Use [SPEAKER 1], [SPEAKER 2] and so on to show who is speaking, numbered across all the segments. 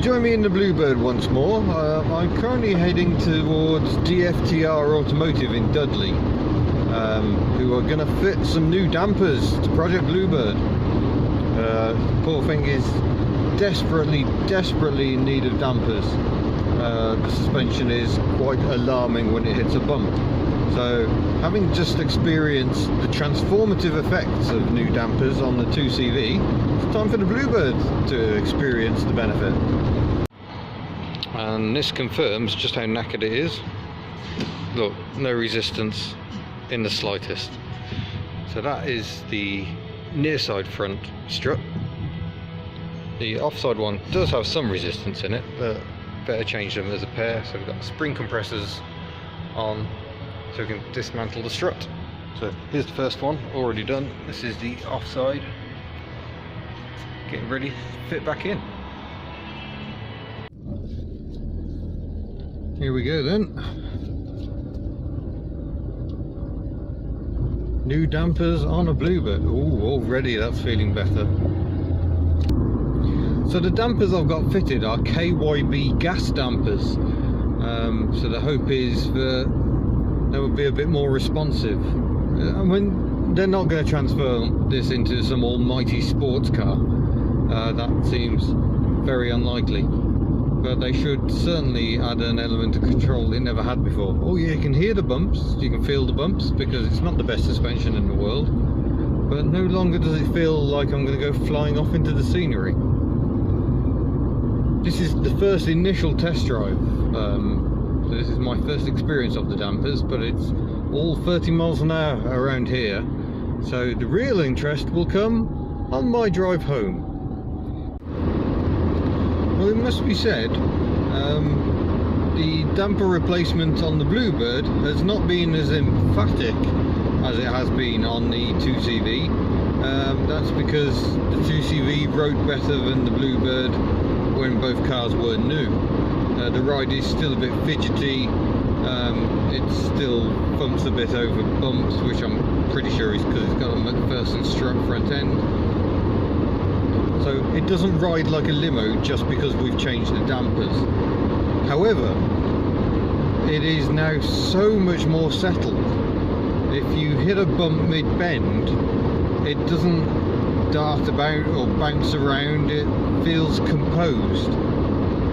[SPEAKER 1] join me in the Bluebird once more. I'm currently heading towards DFTR Automotive in Dudley, who are going to fit some new dampers to Project Bluebird. Poor thing is desperately in need of dampers. The suspension is quite alarming when it hits a bump. So, having just experienced the transformative effects of new dampers on the 2CV, it's time for the Bluebird to experience the benefit. And this confirms just how knackered it is. Look, no resistance in the slightest. So that is the near side front strut. The offside one does have some resistance in it, but better change them as a pair. So we've got spring compressors on, so we can dismantle the strut. So here's the first one, already done. This is the offside. Getting ready to fit back in. Here we go then. New dampers on a Bluebird. Oh, already that's feeling better. So the dampers I've got fitted are KYB gas dampers. So the hope is that they will be a bit more responsive. I mean, they're not going to transfer this into some almighty sports car. That seems very unlikely. But they should certainly add an element of control it never had before. Oh yeah, you can hear the bumps, you can feel the bumps, because it's not the best suspension in the world. But no longer does it feel like I'm going to go flying off into the scenery. This is the first initial test drive. So this is my first experience of the dampers, but it's all 30 miles an hour around here. So the real interest will come on my drive home. Well, it must be said, the damper replacement on the Bluebird has not been as emphatic as it has been on the 2CV. That's because the 2CV rode better than the Bluebird when both cars were new. The ride is still a bit fidgety. It still bumps a bit over bumps, which I'm pretty sure is because it's got a McPherson strut front end. So it doesn't ride like a limo just because we've changed the dampers. However, it is now so much more settled. If you hit a bump mid-bend, it doesn't dart about or bounce around. It feels composed,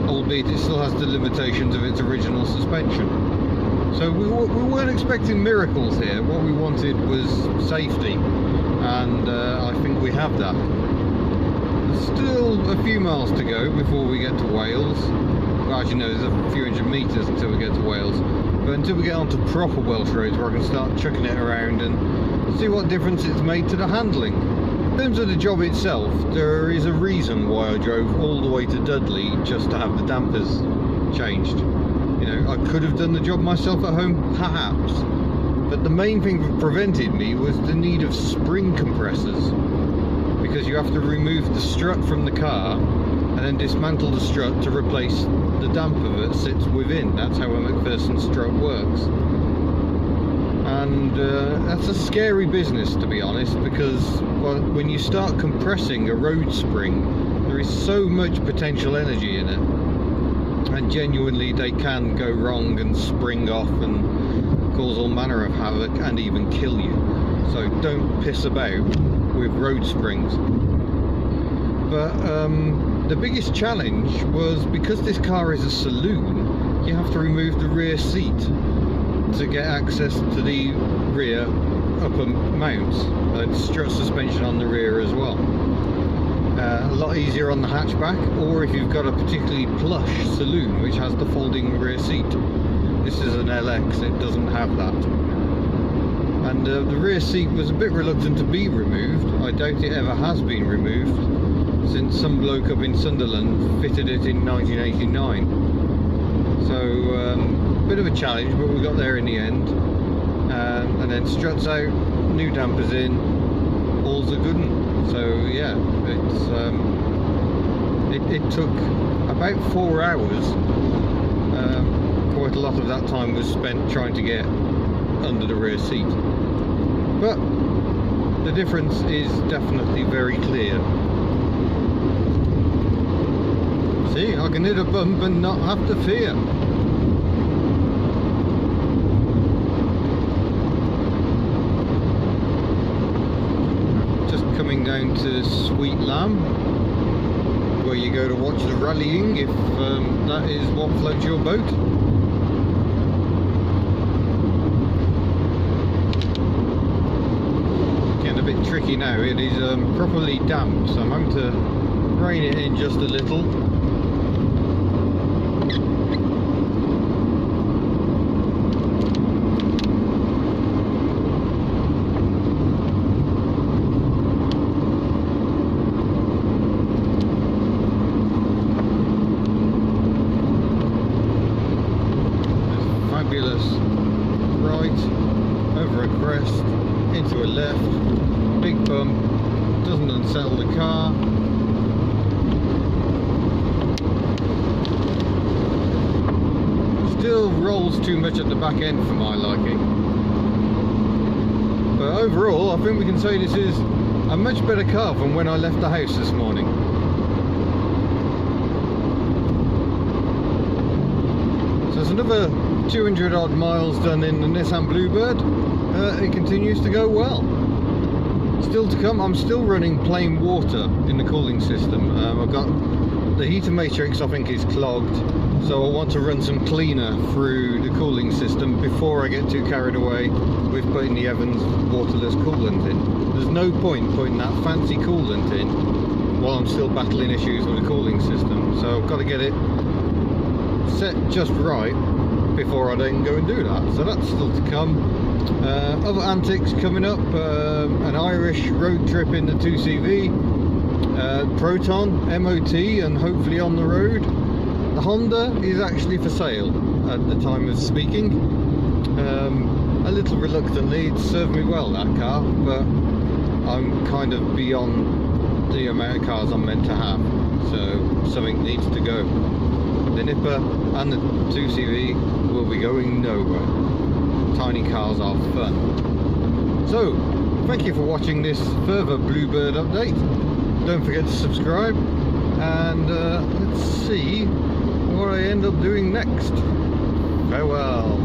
[SPEAKER 1] albeit it still has the limitations of its original suspension. So we weren't expecting miracles here. What we wanted was safety, and I think we have that. Still a few miles to go before we get to Wales. Well, actually no, there's a few hundred metres until we get to Wales. But until we get onto proper Welsh roads where I can start chucking it around and see what difference it's made to the handling. In terms of the job itself, there is a reason why I drove all the way to Dudley just to have the dampers changed. You know, I could have done the job myself at home, perhaps. But the main thing that prevented me was the need of spring compressors. Because you have to remove the strut from the car and then dismantle the strut to replace the damper that sits within. That's how a McPherson strut works. And that's a scary business, to be honest, because well, when you start compressing a road spring, there is so much potential energy in it. And genuinely they can go wrong and spring off and cause all manner of havoc and even kill you. So don't piss about with road springs. But the biggest challenge was because this car is a saloon, you have to remove the rear seat to get access to the rear upper mounts. Strut suspension on the rear as well. A lot easier on the hatchback, or if you've got a particularly plush saloon which has the folding rear seat. This is an LX, it doesn't have that. And the rear seat was a bit reluctant to be removed. I doubt it ever has been removed since some bloke up in Sunderland fitted it in 1989. So bit of a challenge, but we got there in the end. And then struts out, new dampers in, all's a good one. So yeah, it took about 4 hours. Quite a lot of that time was spent trying to get under the rear seat, but the difference is definitely very clear. See, I can hit a bump and not have to fear. Just coming down to Sweet Lamb, where you go to watch the rallying if that is what floats your boat. Getting a bit tricky now. It is properly damp, so I'm having to rein it in just a little. Right over a crest into a left, big bump, doesn't unsettle the car. Still rolls too much at the back end for my liking, but overall I think we can say this is a much better car than when I left the house this morning. So there's another 200 odd miles done in the Nissan Bluebird. It continues to go well. Still to come, I'm still running plain water in the cooling system. I've got the heater matrix, I think, is clogged, so I want to run some cleaner through the cooling system before I get too carried away with putting the Evans waterless coolant in. There's no point putting that fancy coolant in while I'm still battling issues with the cooling system, so I've got to get it set just right before I then go and do that. So that's still to come. Other antics coming up, an Irish road trip in the 2CV, Proton, MOT, and hopefully on the road. The Honda is actually for sale at the time of speaking. A little reluctantly, it served me well, that car, but I'm kind of beyond the amount of cars I'm meant to have, so something needs to go. The Nipper and the 2CV will be going nowhere. Tiny cars are fun. So, thank you for watching this further Bluebird update. Don't forget to subscribe, and let's see what I end up doing next. Farewell.